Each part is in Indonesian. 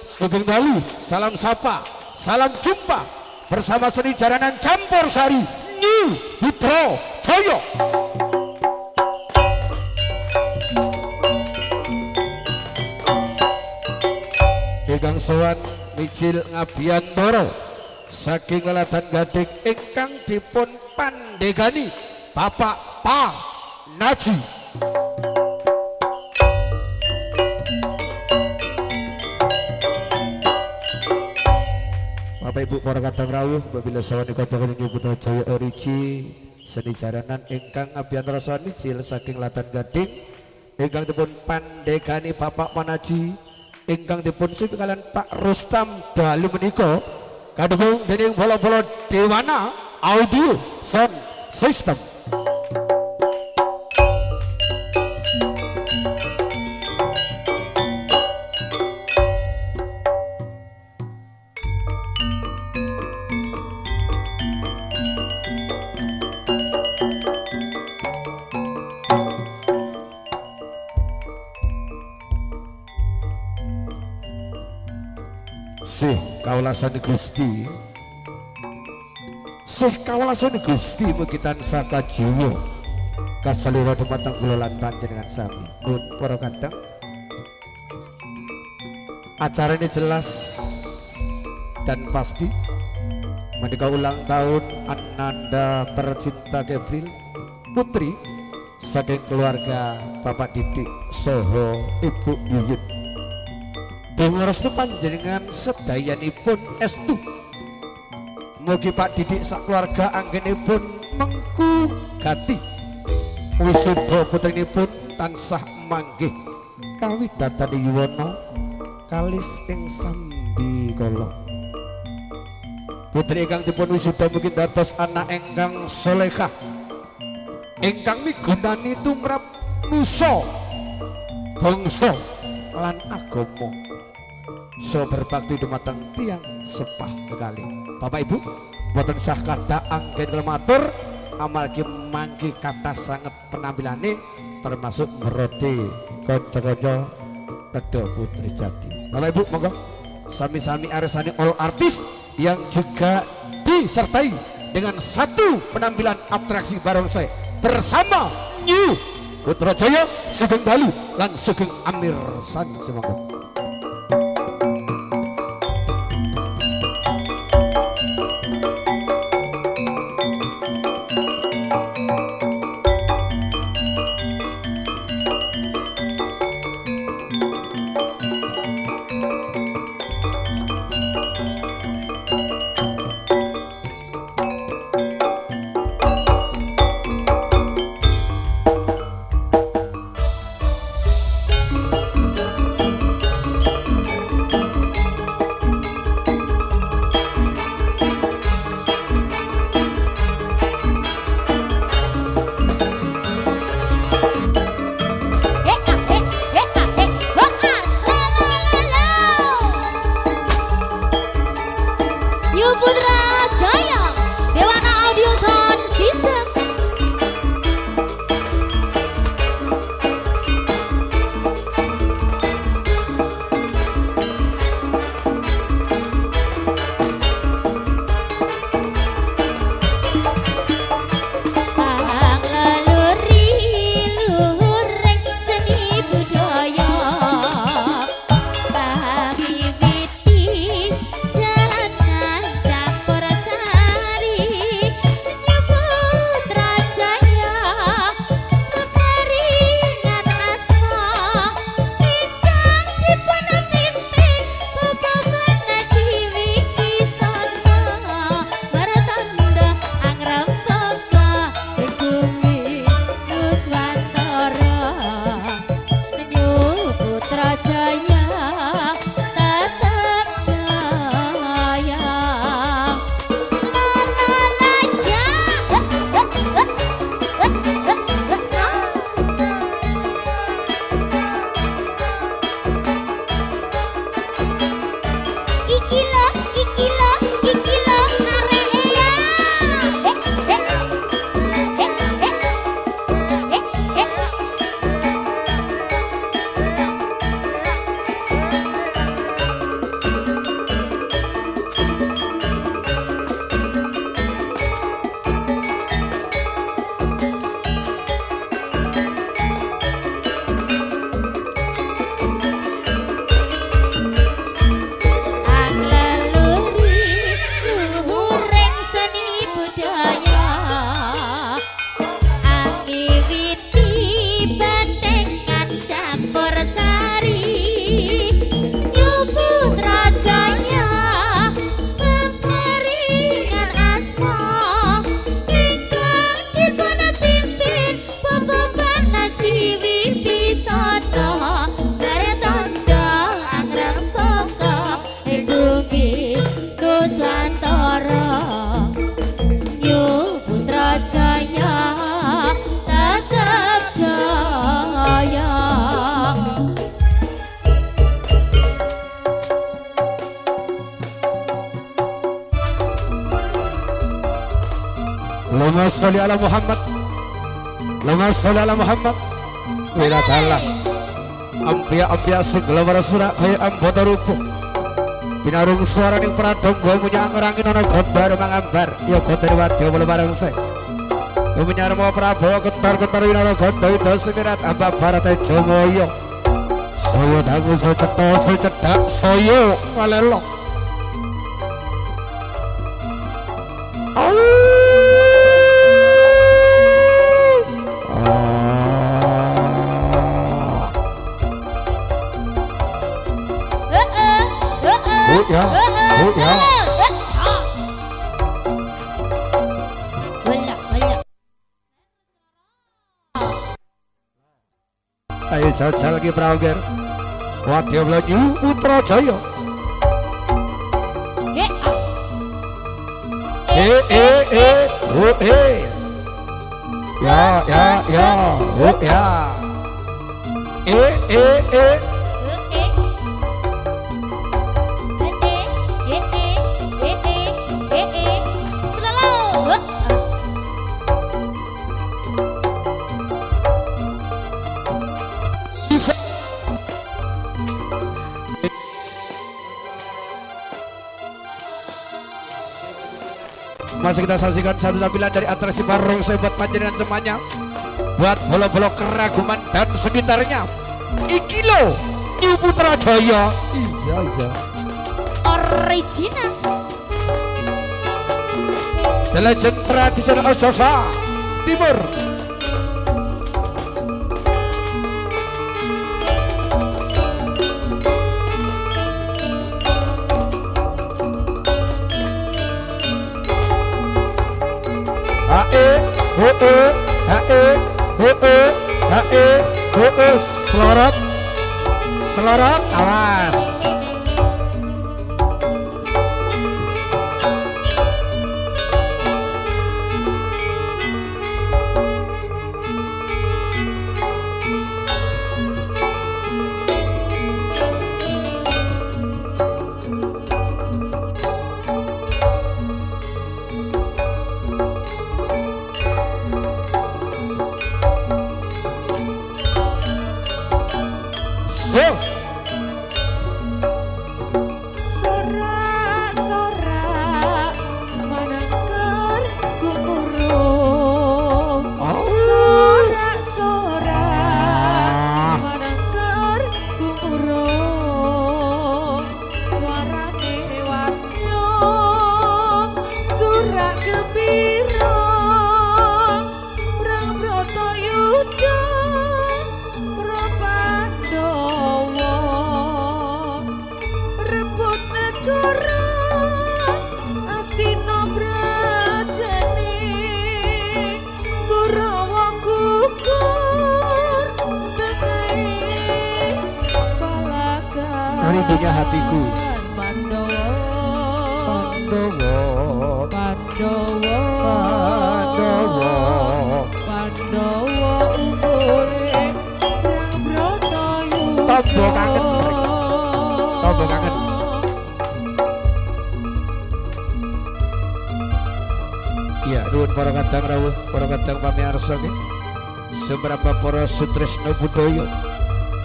Sugeng Dalu, salam sapa, salam jumpa bersama seni jaranan campur sari New Putra Jaya. Ingkang sowan mijil ngabiyantara saking Leladan Gading ingkang dipun pandegani Bapak Pa Naji. Bapak Ibu para kadang rawuh, babila sawan dikatakan New Putra Jaya Origi seni jaranan ingkang ngabiyantara sawan mijil saking Leladan Gading ingkang dipun pandegani Bapak Pa Naji, ingkang dipun sip kalian Pak Rustam dalu menika kadung dening bola-bola Dewana Audio Sound System. Sih kawalasane Gusti, sih kawalasane Gusti mugitan saka jiwa kasalira dumateng kula lan panjenengan sami. Nun para kadang acara ini jelas dan pasti menika ulang tahun Ananda tercinta Gabriel putri saking keluarga Bapak Didik soho Ibu Yuyut. Dengan restu panjenengan sedayanipun estu mugi Pak Didik sak keluarga anggenipun mengku gati wisuda putrinipun tansah manggih kawidatane yuwana kalis ing sambi kala. Putri ingkang dipun wisuda mugi dados anak ingkang salehah ingkang migunani tumrap nusa bangsa lan agama. So berbakti dumateng tiang sepah kekali. Bapak Ibu boten sah kata anggen kelematur amargi manggi kata sangat penampilane termasuk ngeroti kanca-kanca Reda Putri Jati. Bapak Ibu monggo sami-sami arsane all artis yang juga disertai dengan satu penampilan atraksi barongsai bersama New Putra Jaya Sugeng Dalu lan Sugeng Amir San. Semoga Allahumma sholli ala Muhammad. Allahumma sholli ala Muhammad. Wilatalla ambiya segala warasura kaya ambodo rupuh binarung suara ning pradongga munyang angin ana gondar mangambar ya gondar wadya mulo bareng se menyarma Prabowo kentar-kentar winara gonda ida semirat amba barat Jomaya saya dangu saya cetha saya cedhak saya kalelok ya, ya. Ayo jajal lagi Prager. Wadya Melayu Putrajaya. Ya, ya, ya, ya. Masih kita saksikan satu tampilan dari atraksi barong saya buat panjenengan semuanya, buat bola-bola keraguman dan sekitarnya. Iki lo New Putrajaya Iza original The Legend Traditional Jawa Timur. Selorot selorot awas rindunya hatiku Pandowo Pandowo Pandowo Pandowo Pandowo umure Prabroto Tombo kangen Tombo kangen iya nuwun para kadang rawuh para kadang pamirsa nggih seberapa para sutresna budaya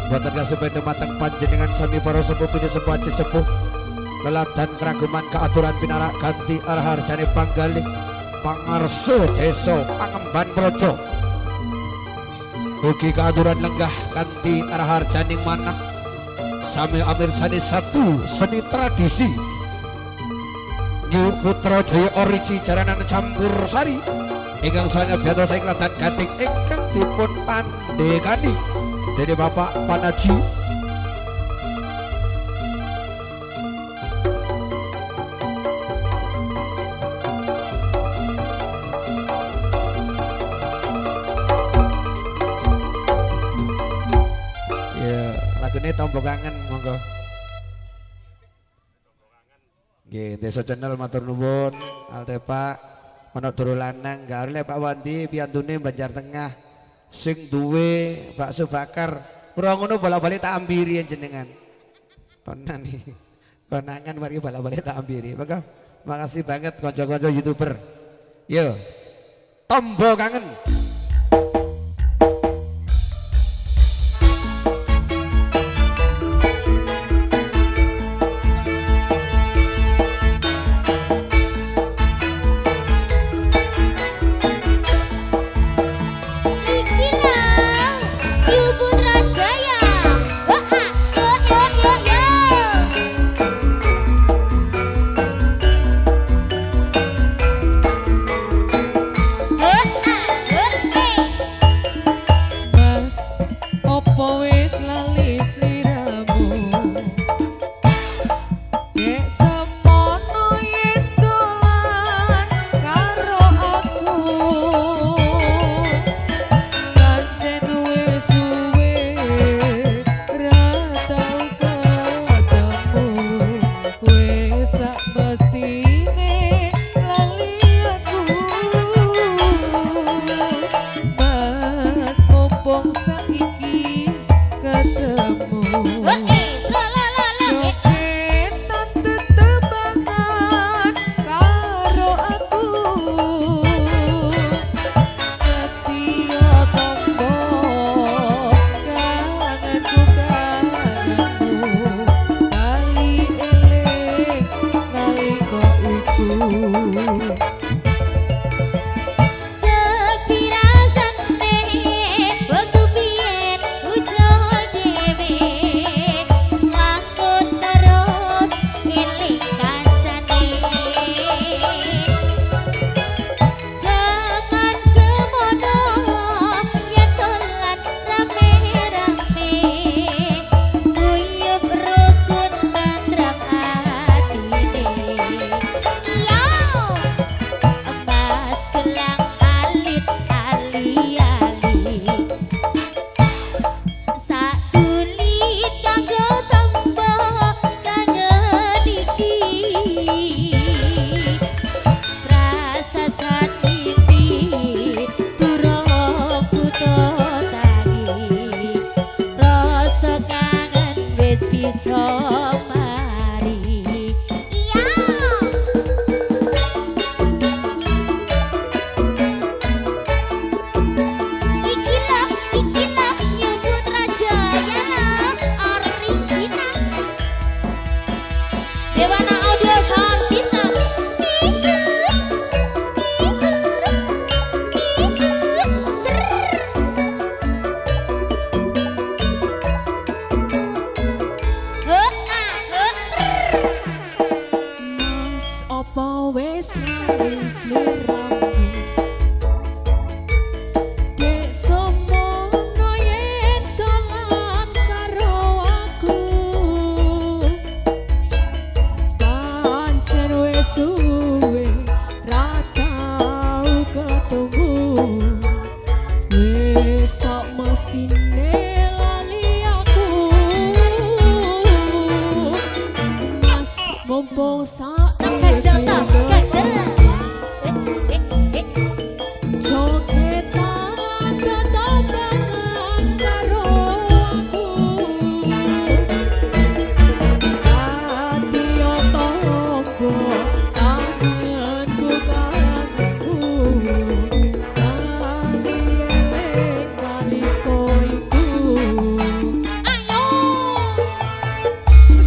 buatan kasepeda matang panjenengan sami para sepuh punya sepuh aji sepuh leladan keraguman keaturan pinarak ganti arah harjane panggalih pangarso desa pangemban projo ugi keaturan lenggah ganti arah harjane manah sami amir sani satu seni tradisi New Putrajaya origi jaranan campur sari ingkang sana biasa saya kelatan ganting ingkang dipun pandegani dari Bapak Panaji ya lagu ini Tombo Kangen monggo nggih Desa Channel matur nuwun Altepa ana turu lanang gak Pak Wandi piyantune Banjar Tengah sing duwe bakso bakar ora ngono balik-balik tak ambiri jenengan konan nih konangan mari balik-balik tak ambiri maka makasih banget kanca-kanca YouTuber yo Tombo kangen.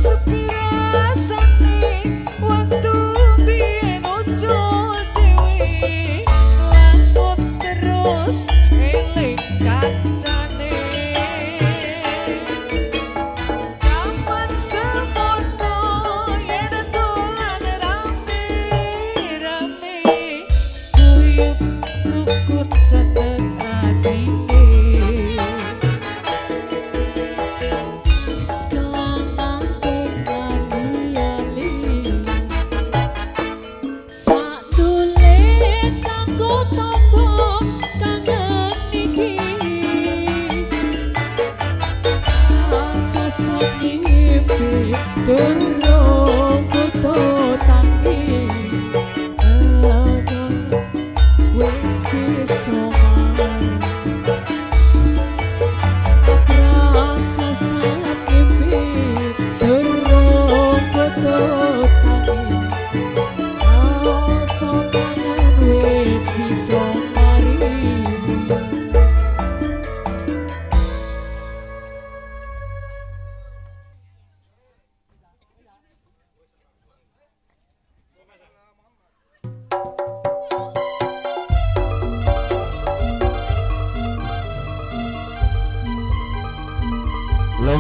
Sepira seni waktu biyen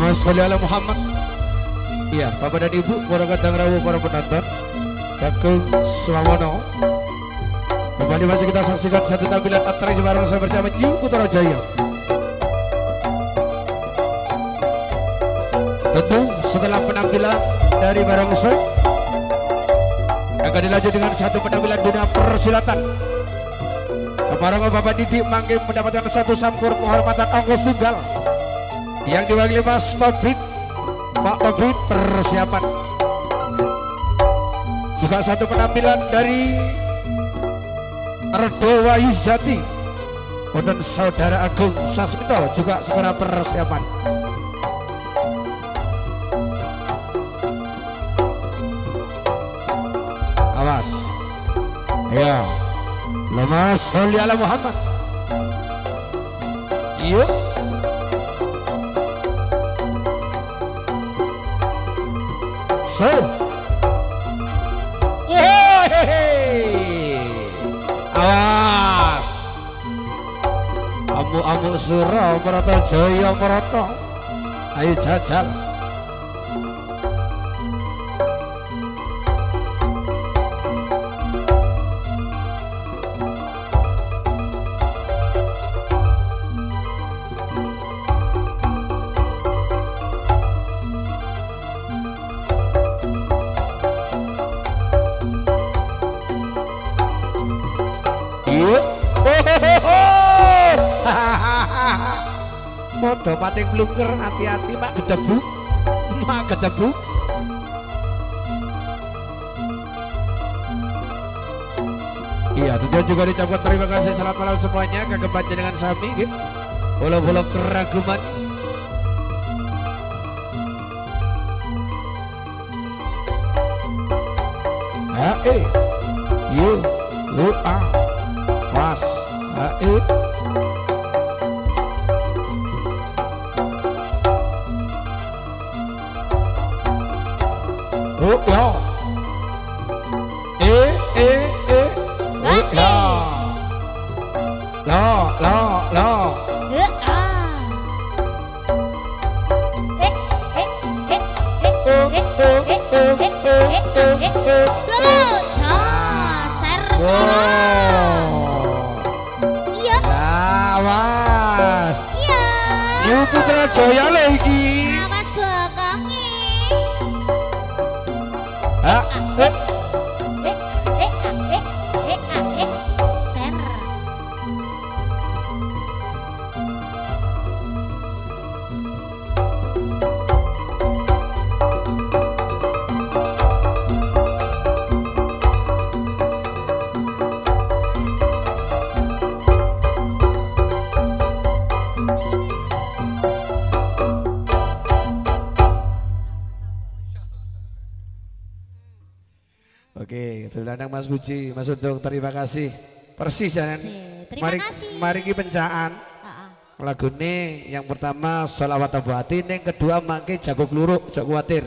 Allahumma sholli ala Muhammad. Iya, Bapak dan Ibu, para kadang rawuh, para penonton, Kakung Swawono. Kembali masih kita saksikan satu tampilan atraksi bareng saya bersama Yu Putra Jaya. Tentu setelah penampilan dari barongsai akan dilanjut dengan satu penampilan dunia persilatan. Keparang Bapak Didi mangke mendapatkan satu sampur penghormatan ongkos tunggal yang diwakili Mas Tobit. Pak Tobit persiapan. Juga satu penampilan dari Redo Wahyu Jati dan Saudara Agung Sasmito juga segera persiapan. Awas, ya, Allahumma sholli ala Muhammad. Yuk, so, awas, amu surau merata jaya merata, ayo jajal. Modo pating blungker, hati-hati Pak, gedebu. Mak gedebu. Iya, tujuan juga diucapkan terima kasih, selamat malam semuanya. Kagak panjenengan sami nggih. Bola-bola keraguman. Lu was Yu Putra Jaya lagi. Awas bokonge. Ser. Oke, tulandang Mas Guci, Mas Untung, terima kasih. Persis ya. Terima kasih. Mari ki pencaan. Lagu ini yang pertama Sholawat Abu Hati, yang kedua mangke Jago Kluruk, Jok Kuatir.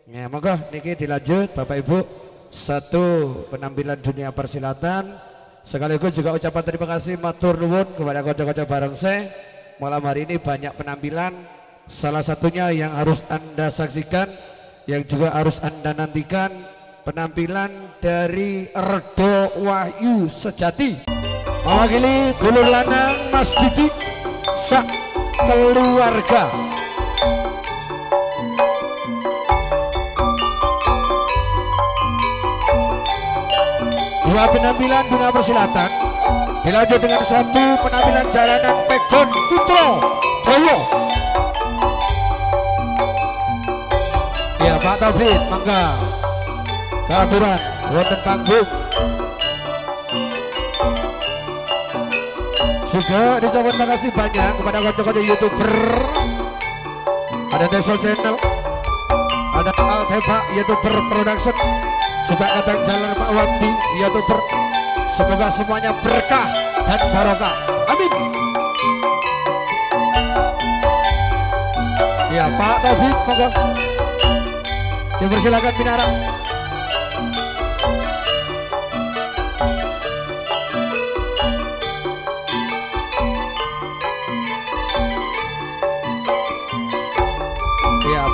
Ya, monggo niki dilanjut Bapak Ibu. Satu penampilan dunia persilatan, sekaligus juga ucapan terima kasih matur nuwun kepada kocok-kocok barongsai. Malam hari ini banyak penampilan, salah satunya yang harus Anda saksikan, yang juga harus Anda nantikan, penampilan dari Redo Wahyu Sejati mewakili dulur lanang Mas Didi sak keluarga. Dua penampilan dunia persilatan dilanjut dengan satu penampilan jalanan Pegon Putra Jaya. Ya Pak Taufik, mangga kehadiran wonten panggung. Juga diucapkan terima kasih banyak kepada kawan-kawan YouTuber. Ada Desol Channel, ada Alteba YouTuber Production, juga kadang jalan Pak Wandi YouTuber. Semoga semuanya berkah dan barokah. Amin. Ya Pak Taufik, monggo dipersilakan Binara.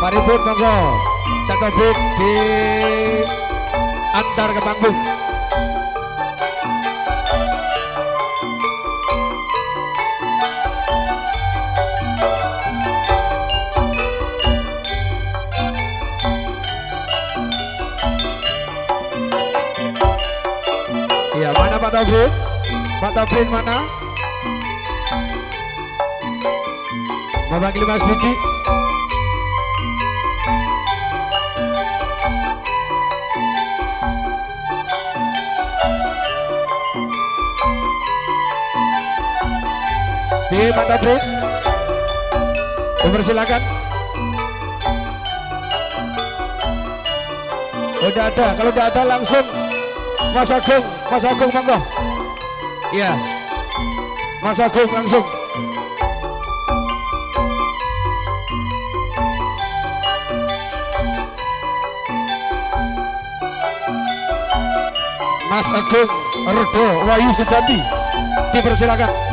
Paripun monggo Cak Taufik di antar ke panggung. Iya, mana Pak Taufik? Pak Taufik mana? Mewakili Mas Diki. Pak Taufik, dipersilakan. Udah ada, kalau udah ada langsung Mas Agung monggo. Iya, Mas Agung langsung. Mas Agung Redo Wahyu Sejati, dipersilakan.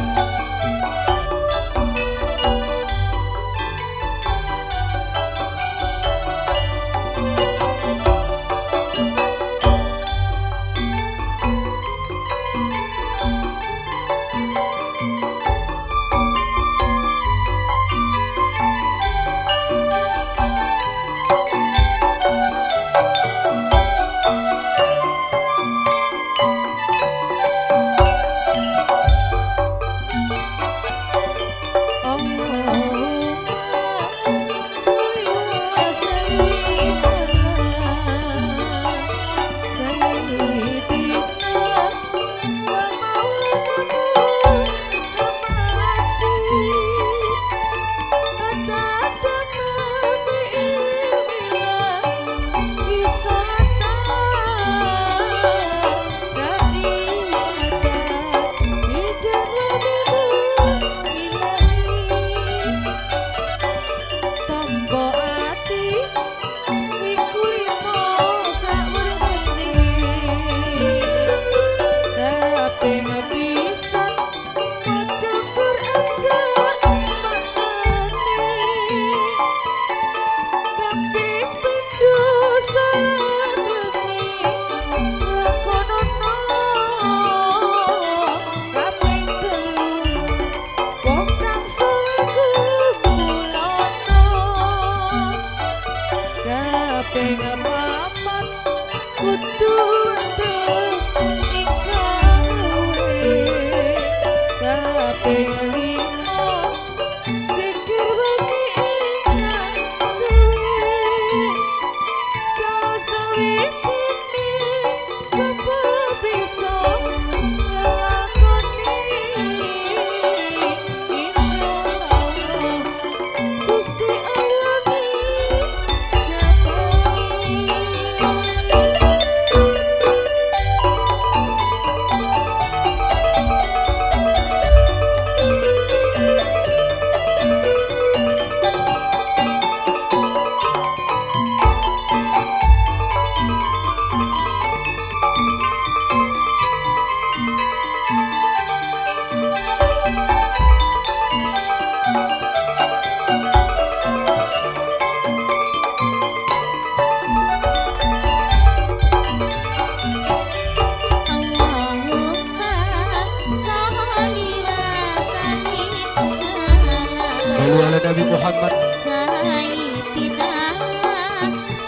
Nabi Muhammad Sayyidina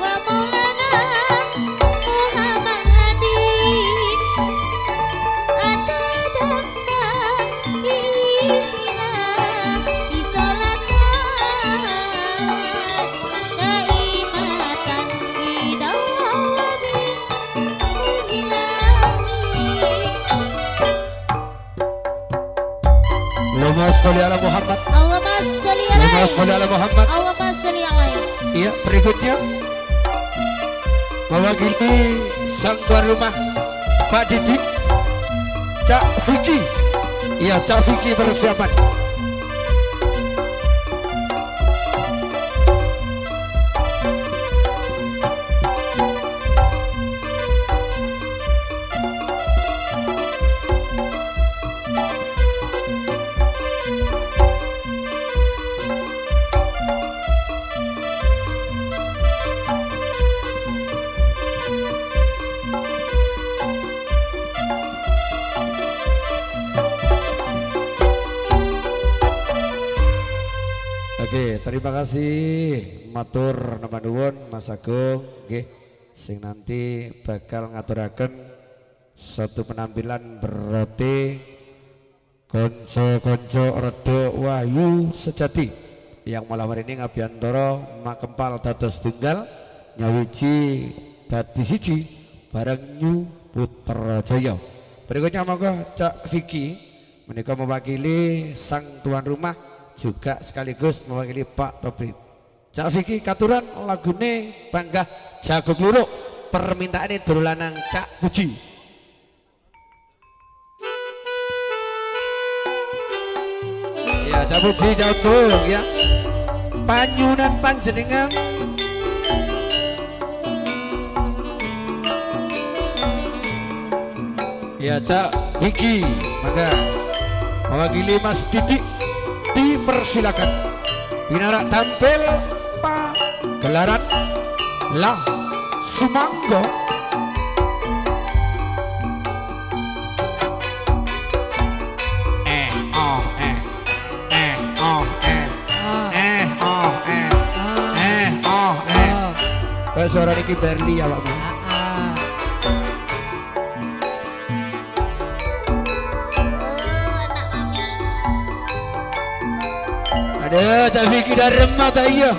wa maulana Muhammadin atadakka bismillah isolatan daimatan bidawati Allahumma sholli ala Muhammad. Allahumma sholli ala Muhammad. Allahumma sholli alaihi. Iya, berikutnya mewakili sang tuan rumah Pak Didik, Cak Vicky. Iya, Cak Vicky persiapan. terima kasih matur nama nuwun Mas Agung nggih sing nanti bakal ngaturaken satu penampilan berarti konco-konco redo wayu sejati yang malam hari ini ngabiantara makempal dados tunggal nyawiji dadi siji bareng New Putrajaya. Berikutnya monggo Cak Vicky menika mewakili sang tuan rumah juga sekaligus mewakili Pak Toprit. Cak Vicky katuran lagune Bangga Jago Kluruk permintaane dolanan Cak Puji. Ya Cak Puji jauh ya. Panyunan panjenengan ya Cak Vicky maka mewakili Mas Didik dipersilakan pinarak tampil pagelaran lah Sumangga. Suara Niki Berli ya Pak. Ada Cak Vicky dari mata iya.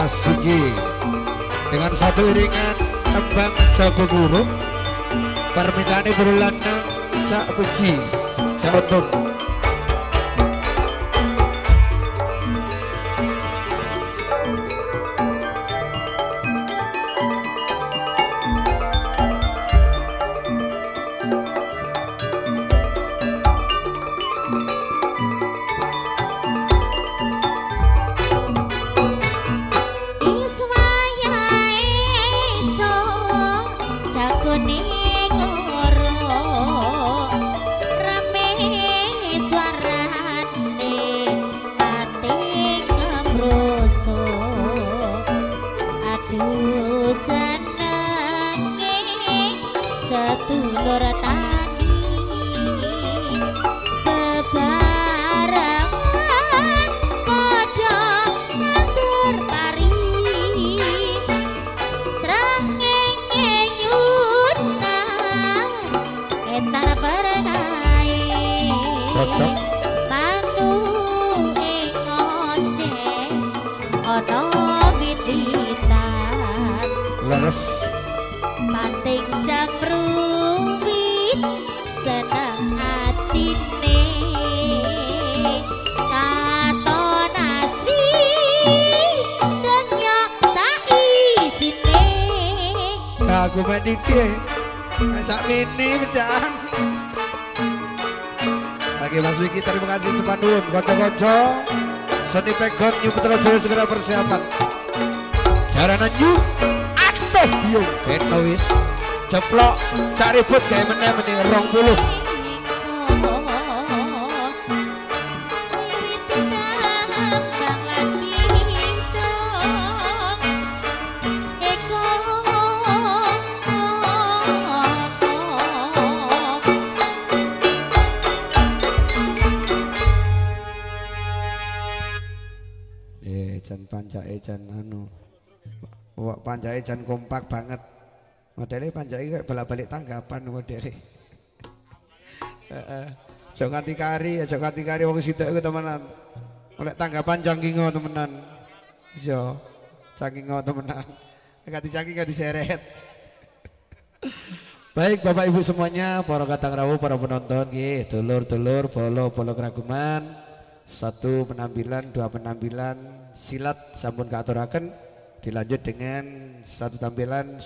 Mas Vicky dengan satu iringan tembang Jago Kluruk permintaan berulang Cak Puji Cak Untung. Sedulur tani bebarengan padha ngatur pari srengenge nyunan etan perenai cocok manung ing ngoceh ana wit-witan leres pating jamruwit seneng atine katon asri donya saisine. aku mediki sak mini pecahan bagi Mas Vicky terima kasih sepandun kocok-kocok seni pegon New Putrajaya segera persiapan jaranan New biung kenowis ceplok cak ribut kayak meneh-meneh 20 panjake jan anu. Panjake jan kompak banget. Modele panjake kayak bolak-balik tanggapan modele. Heeh. Aja nganti kari wong sitok iku temenan. Oleh tanggapan jangkingo temenan. Iya. Jangkingo temenan. Ganti jangking gak diseret. Baik Bapak Ibu semuanya, para kadang rawuh, para penonton nggih, dulur-dulur, bolo-bolo keraguman. 1 penampilan, 2 penampilan silat sampun kaaturaken, dilanjut dengan 1 tampilan